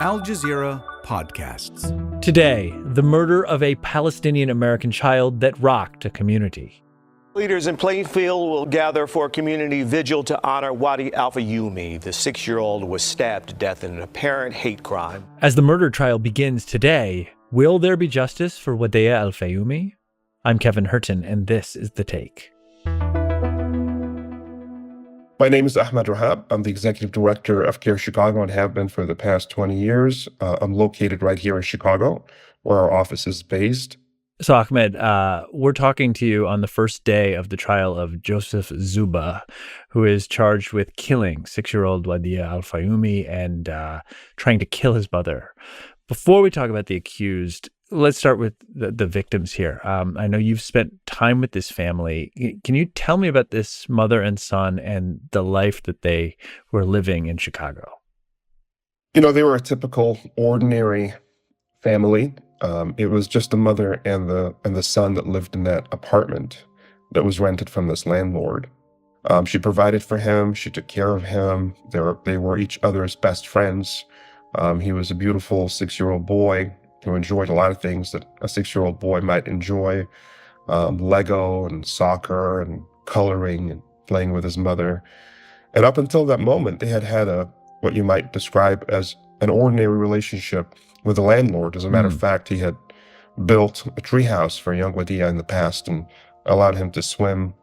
Al Jazeera Podcasts. Today, the murder of a Palestinian-American child that rocked a community. Leaders in Plainfield will gather for a community vigil to honor Wadi al-Fayoume. The 6-year-old was stabbed to death in an apparent hate crime. As the murder trial begins today, will there be justice for Wadea al-Fayoume? I'm Kevin Hurton, and this is The Take. My name is Ahmed Rehab. I'm the executive director of CAIR-Chicago and have been for the past 20 years. I'm located right here in Chicago, where our office is based. So, Ahmed, we're talking to you on the first day of the trial of Joseph Czuba, who is charged with killing 6-year-old Wadea al-Fayoume and trying to kill his mother. Before we talk about the accused, let's start with the victims here. I know you've spent time with this family. Can you tell me about this mother and son and the life that they were living in Chicago? You know, they were a typical, ordinary family. It was just the mother and the son that lived in that apartment that was rented from this landlord. She provided for him. She took care of him. They were each other's best friends. He was a beautiful 6-year-old boy who enjoyed a lot of things that a 6-year-old boy might enjoy, Lego and soccer and coloring and playing with his mother. And up until that moment, they had what you might describe as an ordinary relationship with the landlord. As a matter of fact, he had built a treehouse for young Wadea in the past and allowed him to swim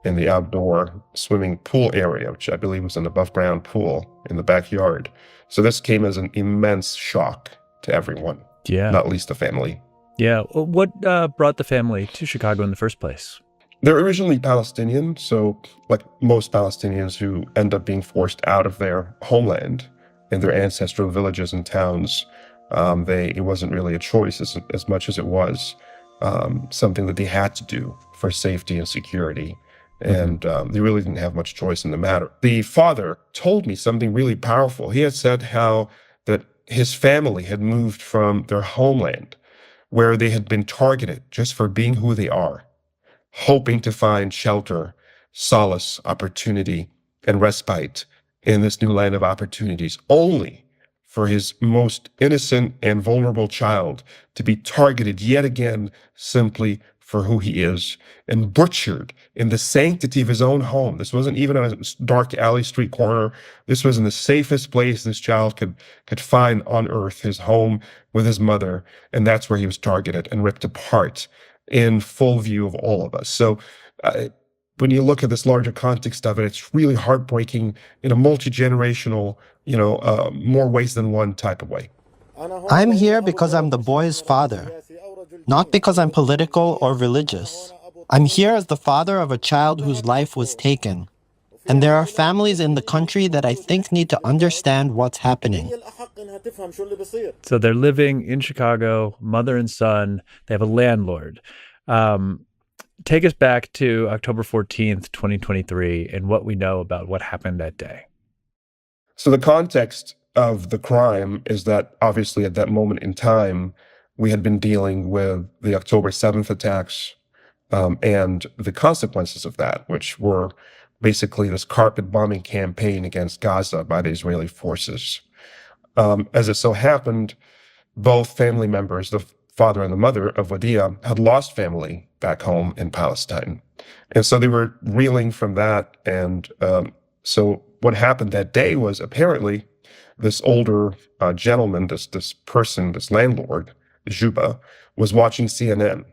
in the outdoor swimming pool area, which I believe was an above-ground pool in the backyard. So this came as an immense shock to everyone. Yeah. Not least the family. Yeah. What brought the family to Chicago in the first place? They're originally Palestinian, so like most Palestinians who end up being forced out of their homeland in their ancestral villages and towns, it wasn't really a choice as much as it was something that they had to do for safety and security. And they really didn't have much choice in the matter. The father told me something really powerful. He had said how that his family had moved from their homeland where they had been targeted just for being who they are, hoping to find shelter, solace, opportunity, and respite in this new land of opportunities, only for his most innocent and vulnerable child to be targeted yet again simply for who he is and butchered in the sanctity of his own home. This wasn't even a dark alley street corner. This was in the safest place this child could find on earth, his home with his mother. And that's where he was targeted and ripped apart in full view of all of us. So when you look at this larger context of it, it's really heartbreaking in a multi-generational, more ways than one type of way. I'm here because I'm the boy's father, not because I'm political or religious. I'm here as the father of a child whose life was taken. And there are families in the country that I think need to understand what's happening. So they're living in Chicago, mother and son. They have a landlord. Take us back to October 14th, 2023, and what we know about what happened that day. So the context of the crime is that obviously at that moment in time, we had been dealing with the October 7th attacks and the consequences of that, which were basically this carpet bombing campaign against Gaza by the Israeli forces. As it so happened, both family members, the father and the mother of Wadea, had lost family back home in Palestine. And so they were reeling from that. And so what happened that day was apparently this older gentleman, this person, this landlord, Czuba, was watching CNN.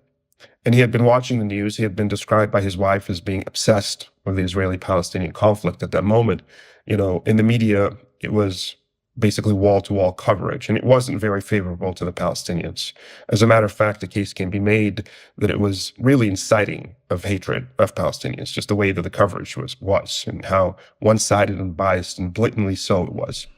And he had been watching the news. He had been described by his wife as being obsessed with the Israeli-Palestinian conflict at that moment. In the media, it was basically wall-to-wall coverage, and it wasn't very favorable to the Palestinians. As a matter of fact, the case can be made that it was really inciting of hatred of Palestinians, just the way that the coverage was and how one-sided and biased and blatantly so it was.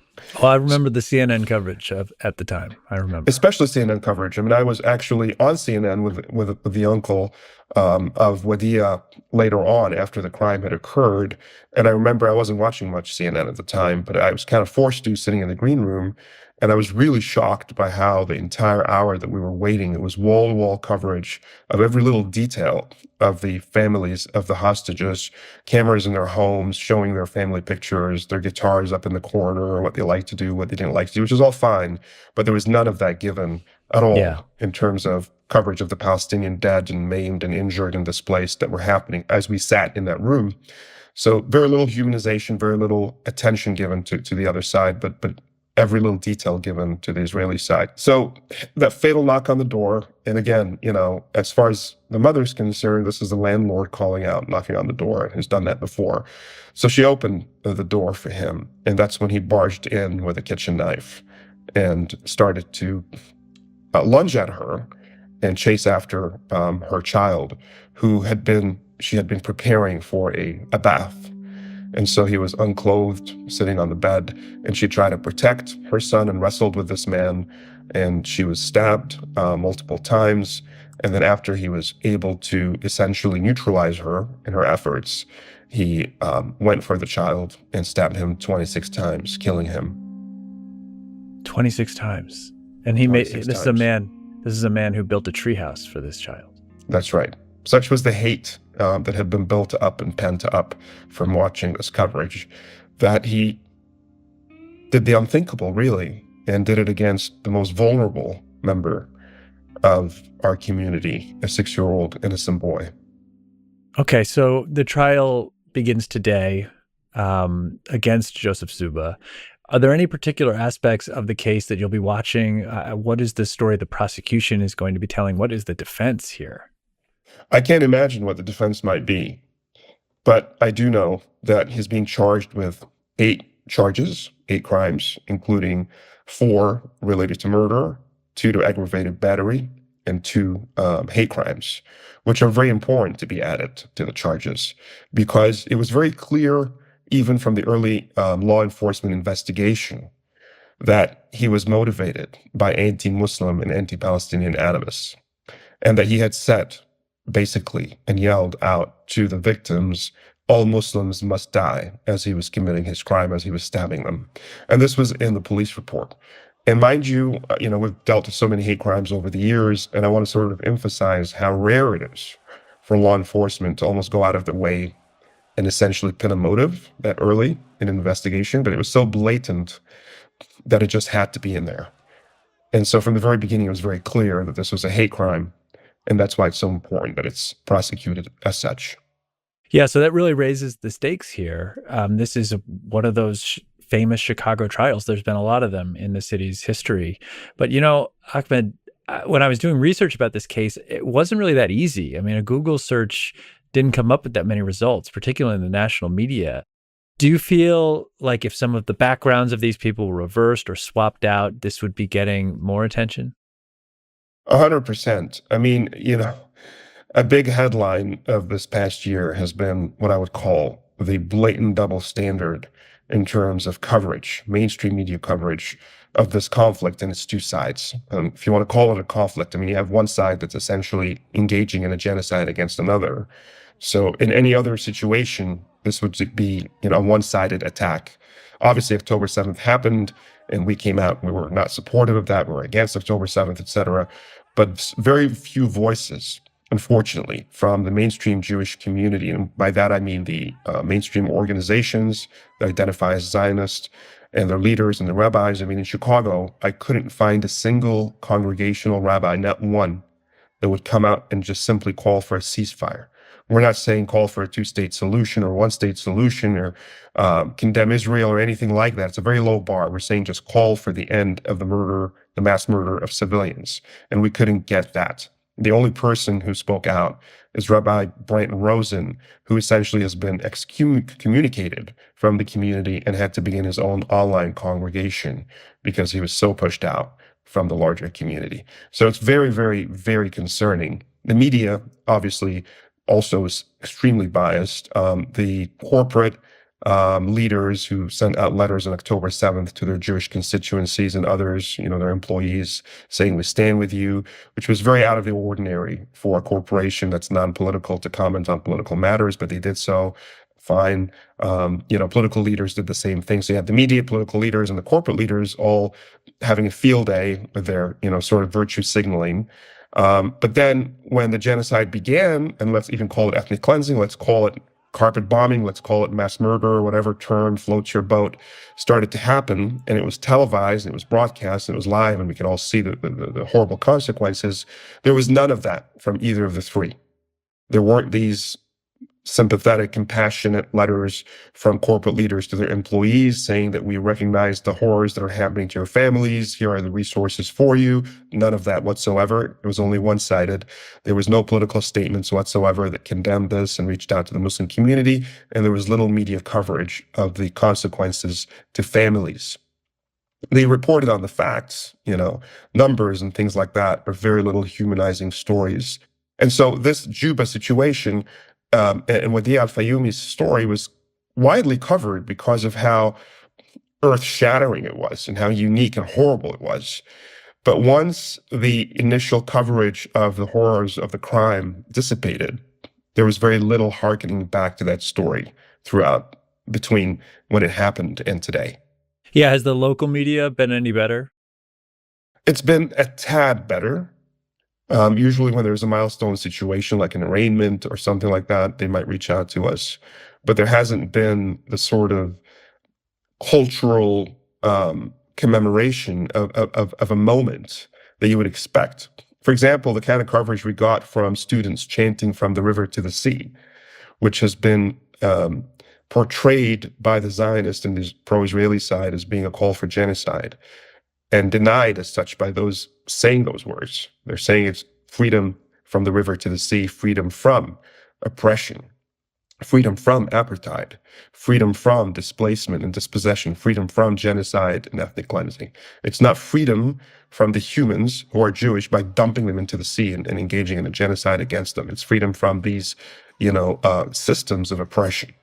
Oh, I remember the CNN coverage at the time. I remember. Especially CNN coverage. I mean, I was actually on CNN with the uncle of Wadea later on after the crime had occurred. And I remember I wasn't watching much CNN at the time, but I was kind of forced to, sitting in the green room. And I was really shocked by how the entire hour that we were waiting, it was wall-to-wall coverage of every little detail of the families of the hostages, cameras in their homes, showing their family pictures, their guitars up in the corner, what they like to do, what they didn't like to do, which is all fine. But there was none of that given at all in terms of coverage of the Palestinian dead and maimed and injured and displaced that were happening as we sat in that room. So very little humanization, very little attention given to the other side, but every little detail given to the Israeli side. So that fatal knock on the door, and again, as far as the mother's concerned, this is the landlord calling out, knocking on the door, and has done that before. So she opened the door for him, and that's when he barged in with a kitchen knife and started to lunge at her and chase after her child, she had been preparing for a bath. And so he was unclothed, sitting on the bed, and she tried to protect her son and wrestled with this man, and she was stabbed multiple times. And then after he was able to essentially neutralize her in her efforts, he went for the child and stabbed him 26 times, killing him. 26 times. And this is a man who built a treehouse for this child. That's right. Such was the hate that had been built up and pent up from watching this coverage, that he did the unthinkable, really, and did it against the most vulnerable member of our community, a 6-year-old innocent boy. Okay, so the trial begins today against Joseph Czuba. Are there any particular aspects of the case that you'll be watching? What is the story the prosecution is going to be telling? What is the defense here? I can't imagine what the defense might be, but I do know that he's being charged with 8 charges, 8 crimes, including 4 related to murder, 2 to aggravated battery, and 2 hate crimes, which are very important to be added to the charges, because it was very clear, even from the early law enforcement investigation, that he was motivated by anti-Muslim and anti-Palestinian animus, and that he had said, basically, and yelled out to the victims, "All Muslims must die," as he was committing his crime, as he was stabbing them. And this was in the police report. And mind you, we've dealt with so many hate crimes over the years, and I want to sort of emphasize how rare it is for law enforcement to almost go out of their way and essentially pin a motive that early in an investigation, but it was so blatant that it just had to be in there. And so from the very beginning, it was very clear that this was a hate crime. And that's why it's so important that it's prosecuted as such. Yeah, so that really raises the stakes here. This is one of those famous Chicago trials. There's been a lot of them in the city's history. But, Ahmed, when I was doing research about this case, it wasn't really that easy. I mean, a Google search didn't come up with that many results, particularly in the national media. Do you feel like if some of the backgrounds of these people were reversed or swapped out, this would be getting more attention? 100%. I mean, a big headline of this past year has been what I would call the blatant double standard in terms of coverage, mainstream media coverage of this conflict and its 2 sides. If you want to call it a conflict, I mean, you have one side that's essentially engaging in a genocide against another. So in any other situation, this would be, a one-sided attack. Obviously, October 7th happened, and we came out, we were not supportive of that, we were against October 7th, etc. But very few voices, unfortunately, from the mainstream Jewish community, and by that I mean the mainstream organizations that identify as Zionist, and their leaders and the rabbis. I mean, in Chicago, I couldn't find a single congregational rabbi, not one, that would come out and just simply call for a ceasefire. We're not saying call for a 2-state solution or 1-state solution or condemn Israel or anything like that. It's a very low bar. We're saying just call for the end of the murder, the mass murder of civilians. And we couldn't get that. The only person who spoke out is Rabbi Branton Rosen, who essentially has been excommunicated from the community and had to begin his own online congregation because he was so pushed out from the larger community. So it's very, very, very concerning. The media, obviously, also is extremely biased. The corporate leaders who sent out letters on October 7th to their Jewish constituencies and others, their employees, saying, "We stand with you," which was very out of the ordinary for a corporation that's non-political to comment on political matters, but they did so. Fine. Political leaders did the same thing. So you had the immediate political leaders and the corporate leaders all having a field day with their, sort of virtue signaling. But then when the genocide began, and let's even call it ethnic cleansing, let's call it carpet bombing, let's call it mass murder, or whatever term floats your boat, started to happen, and it was televised, and it was broadcast, and it was live, and we could all see the horrible consequences. There was none of that from either of the three. There weren't these sympathetic, compassionate letters from corporate leaders to their employees saying that we recognize the horrors that are happening to your families. Here are the resources for you. None of that whatsoever. It was only one-sided. There was no political statements whatsoever that condemned this and reached out to the Muslim community. And there was little media coverage of the consequences to families. They reported on the facts, numbers and things like that, but very little humanizing stories. And so this Czuba situation, and with the al-Fayoume's story, was widely covered because of how earth-shattering it was and how unique and horrible it was. But once the initial coverage of the horrors of the crime dissipated, there was very little hearkening back to that story throughout between when it happened and today. Yeah, has the local media been any better? It's been a tad better. Usually when there's a milestone situation like an arraignment or something like that, they might reach out to us. But there hasn't been the sort of cultural commemoration of a moment that you would expect. For example, the kind of coverage we got from students chanting "from the river to the sea," which has been portrayed by the Zionist and the pro-Israeli side as being a call for genocide, and denied as such by those saying those words. They're saying it's freedom from the river to the sea, freedom from oppression, freedom from apartheid, freedom from displacement and dispossession, freedom from genocide and ethnic cleansing. It's not freedom from the humans who are Jewish by dumping them into the sea and engaging in a genocide against them. It's freedom from these, systems of oppression,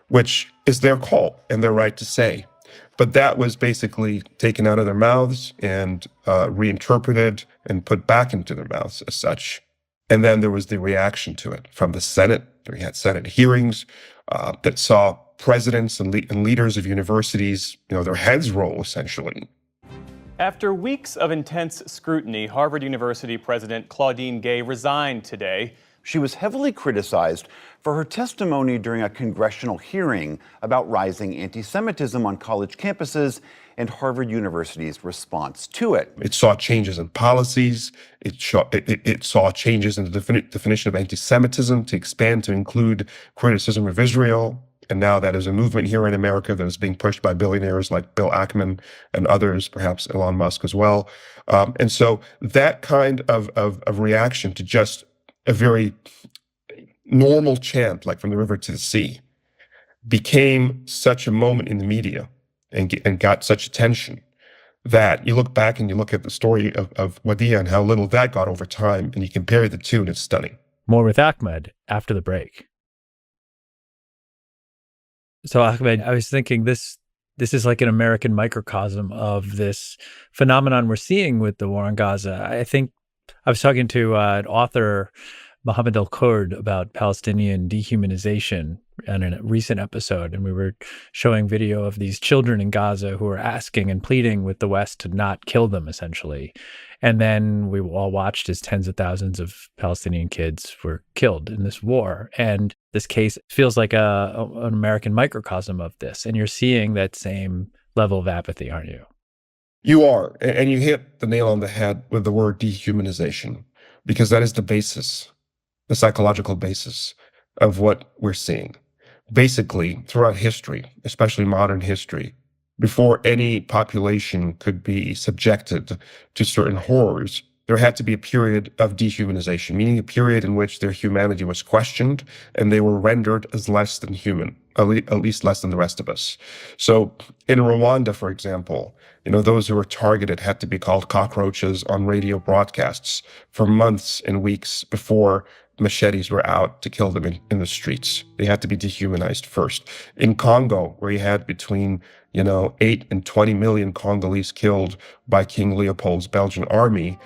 which is their call and their right to say. But that was basically taken out of their mouths and reinterpreted and put back into their mouths as such. And then there was the reaction to it from the Senate. We had Senate hearings that saw presidents and leaders of universities, their heads roll, essentially. After weeks of intense scrutiny, Harvard University President Claudine Gay resigned today. She was heavily criticized for her testimony during a congressional hearing about rising anti-Semitism on college campuses and Harvard University's response to it. It saw changes in policies. It saw changes in the definition of anti-Semitism to expand to include criticism of Israel. And now that is a movement here in America that is being pushed by billionaires like Bill Ackman and others, perhaps Elon Musk as well. And so that kind of reaction to just a very normal chant, like "from the river to the sea," became such a moment in the media and got such attention that you look back and you look at the story of Wadea and how little that got over time, and you compare the two, and it's stunning. More with Ahmed after the break. So Ahmed, I was thinking this is like an American microcosm of this phenomenon we're seeing with the war on Gaza. I think I was talking to an author, Mohammed Al-Kurd, about Palestinian dehumanization in a recent episode, and we were showing video of these children in Gaza who are asking and pleading with the West to not kill them, essentially. And then we all watched as tens of thousands of Palestinian kids were killed in this war. And this case feels like an American microcosm of this. And you're seeing that same level of apathy, aren't you? You are, and you hit the nail on the head with the word dehumanization, because that is the basis, the psychological basis of what we're seeing. Basically, throughout history, especially modern history, before any population could be subjected to certain horrors, there had to be a period of dehumanization, meaning a period in which their humanity was questioned and they were rendered as less than human, at least less than the rest of us. So in Rwanda, for example, those who were targeted had to be called cockroaches on radio broadcasts for months and weeks before machetes were out to kill them in the streets. They had to be dehumanized first. In Congo, where you had between 8 and 20 million Congolese killed by King Leopold's Belgian army,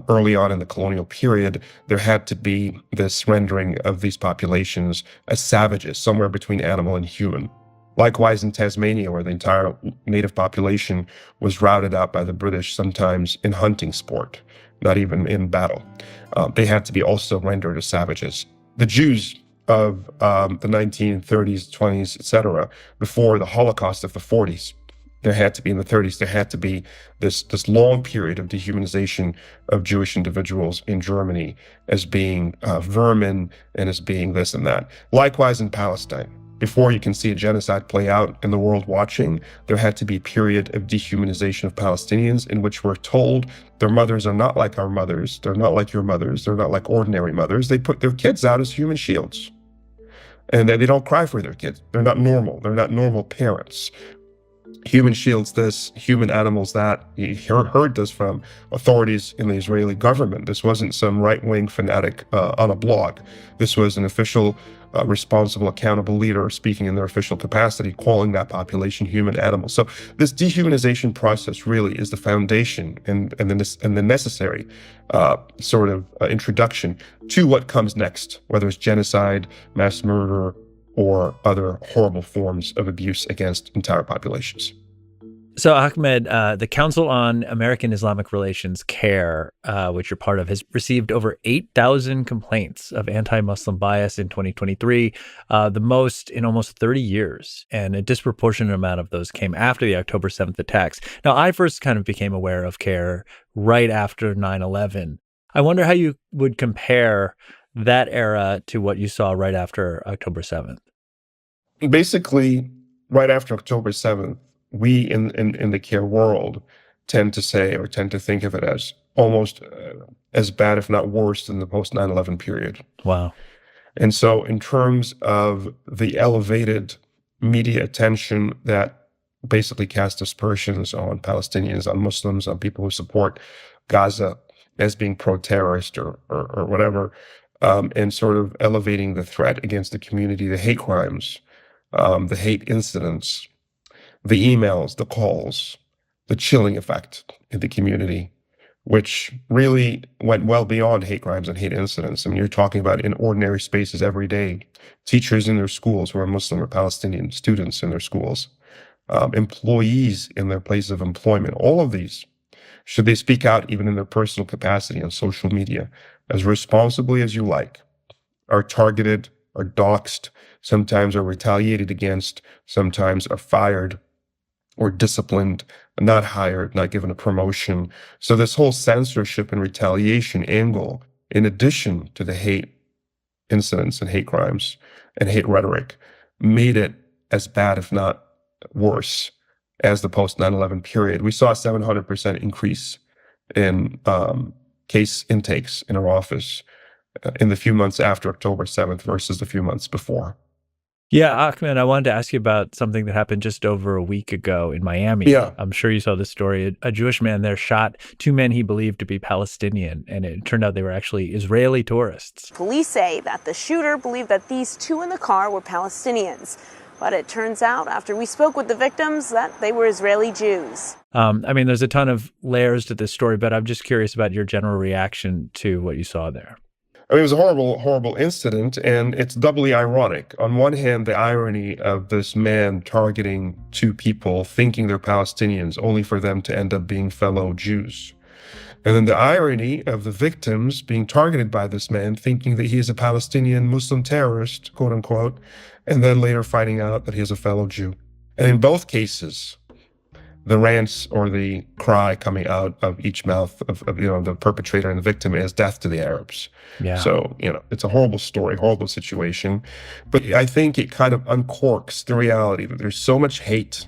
early on in the colonial period, there had to be this rendering of these populations as savages, somewhere between animal and human. Likewise in Tasmania, where the entire native population was routed out by the British, sometimes in hunting sport, not even in battle. They had to be also rendered as savages. The Jews of the 1930s, 20s, etc., before the Holocaust of the 40s, there had to be in the 30s, there had to be this long period of dehumanization of Jewish individuals in Germany as being vermin and as being this and that. Likewise in Palestine. Before you can see a genocide play out in the world watching, there had to be a period of dehumanization of Palestinians in which we're told their mothers are not like our mothers, they're not like your mothers, they're not like ordinary mothers. They put their kids out as human shields. And they don't cry for their kids. They're not normal parents. Human shields this, human animals that. You heard this from authorities in the Israeli government. This wasn't some right-wing fanatic on a blog. This was an official, responsible, accountable leader speaking in their official capacity, calling that population human animals. So this dehumanization process really is the foundation and the necessary sort of introduction to what comes next, whether it's genocide, mass murder, or other horrible forms of abuse against entire populations. So, Ahmed, the Council on American-Islamic Relations, CAIR, which you're part of, has received over 8,000 complaints of anti-Muslim bias in 2023, the most in almost 30 years. And a disproportionate amount of those came after the October 7th attacks. Now, I first kind of became aware of CAIR right after 9/11. I wonder how you would compare that era to what you saw right after October 7th. Basically, right after October 7th, we in the CAIR world tend to think of it as almost as bad, if not worse, than the post 9/11 period. Wow. And so in terms of the elevated media attention that basically cast aspersions on Palestinians, on Muslims, on people who support Gaza as being pro-terrorist or whatever, and sort of elevating the threat against the community, the hate crimes, the hate incidents, the emails, the calls, the chilling effect in the community, which really went well beyond hate crimes and hate incidents. I mean, you're talking about in ordinary spaces every day, teachers in their schools who are Muslim or Palestinian, students in their schools, employees in their place of employment, all of these, should they speak out even in their personal capacity on social media, as responsibly as you like, are targeted, are doxxed, sometimes are retaliated against, sometimes are fired or disciplined, not hired, not given a promotion. So this whole censorship and retaliation angle, in addition to the hate incidents and hate crimes and hate rhetoric, made it as bad, if not worse, as the post 9/11 period. We saw a 700% increase in case intakes in our office in the few months after October 7th versus the few months before. Yeah, Ahmed, I wanted to ask you about something that happened just over a week ago in Miami. Yeah. I'm sure you saw this story. A Jewish man there shot two men he believed to be Palestinian, and it turned out they were actually Israeli tourists. Police say that the shooter believed that these two in the car were Palestinians. But it turns out, after we spoke with the victims, that they were Israeli Jews. I mean, there's a ton of layers to this story, but I'm just curious about your general reaction to what you saw there. I mean, it was a horrible, horrible incident, and it's doubly ironic. On one hand, the irony of this man targeting two people, thinking they're Palestinians, only for them to end up being fellow Jews. And then the irony of the victims being targeted by this man, thinking that he is a Palestinian Muslim terrorist, quote unquote, and then later finding out that he is a fellow Jew. And in both cases, the rants or the cry coming out of each mouth of the perpetrator and the victim is death to the Arabs. Yeah. So, it's a horrible story, horrible situation. But I think it kind of uncorks the reality that there's so much hate,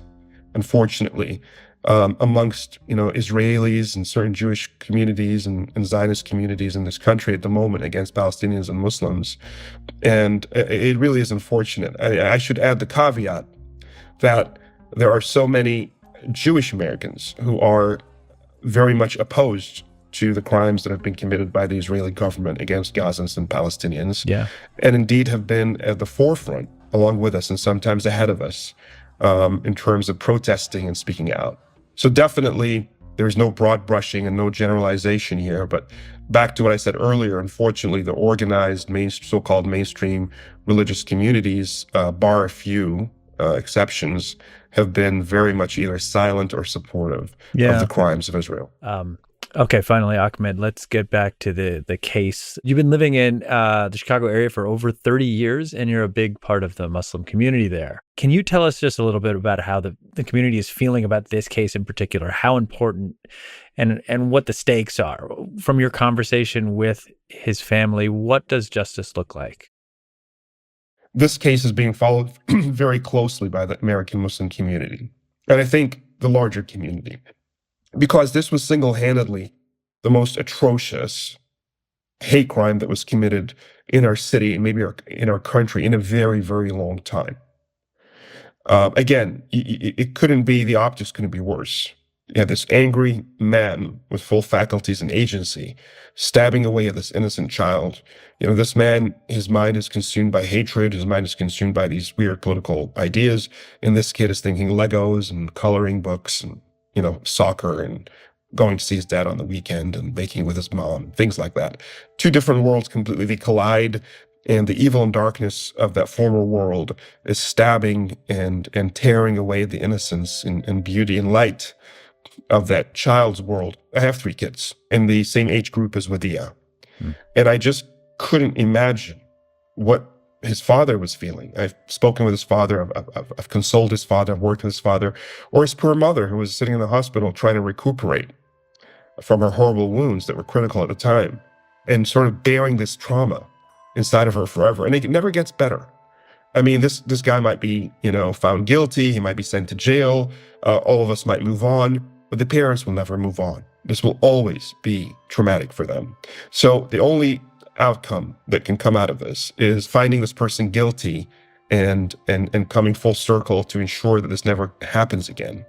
unfortunately, amongst, Israelis and certain Jewish communities and Zionist communities in this country at the moment against Palestinians and Muslims. And it really is unfortunate. I should add the caveat that there are so many Jewish Americans who are very much opposed to the crimes that have been committed by the Israeli government against Gazans and Palestinians, and indeed have been at the forefront, along with us and sometimes ahead of us, in terms of protesting and speaking out. So definitely, there's no broad brushing and no generalization here, but back to what I said earlier, unfortunately, the organized so-called mainstream religious communities, bar a few exceptions, have been very much either silent or supportive of the crimes of Israel. Okay, finally, Ahmed, let's get back to the case. You've been living in the Chicago area for over 30 years, and you're a big part of the Muslim community there. Can you tell us just a little bit about how the community is feeling about this case in particular, how important and what the stakes are? From your conversation with his family, what does justice look like? This case is being followed very closely by the American Muslim community, and I think the larger community, because this was single-handedly the most atrocious hate crime that was committed in our city and maybe in our country in a very, very long time. Again, the optics couldn't be worse. You had this angry man with full faculties and agency stabbing away at this innocent child. This man, his mind is consumed by hatred. His mind is consumed by these weird political ideas. And this kid is thinking Legos and coloring books and, soccer and going to see his dad on the weekend and baking with his mom, things like that. Two different worlds completely, they collide. And the evil and darkness of that former world is stabbing and tearing away the innocence and beauty and light of that child's world. I have 3 kids in the same age group as Wadea. And I just couldn't imagine what his father was feeling. I've spoken with his father, I've consoled his father, I've worked with his father, or his poor mother who was sitting in the hospital trying to recuperate from her horrible wounds that were critical at the time, and sort of bearing this trauma inside of her forever. And it never gets better. I mean, this guy might be, found guilty, he might be sent to jail, all of us might move on, but the parents will never move on. This will always be traumatic for them. So the only outcome that can come out of this is finding this person guilty and coming full circle to ensure that this never happens again.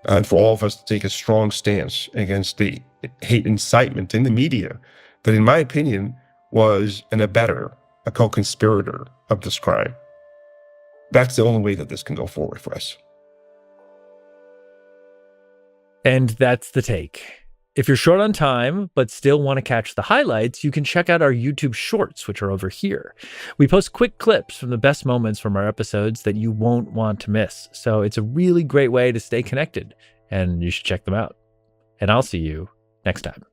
And for all of us to take a strong stance against the hate incitement in the media that, in my opinion, was an abettor, a co-conspirator of this crime. That's the only way that this can go forward for us. And that's the take. If you're short on time, but still want to catch the highlights, you can check out our YouTube shorts, which are over here. We post quick clips from the best moments from our episodes that you won't want to miss. So it's a really great way to stay connected, and you should check them out. And I'll see you next time.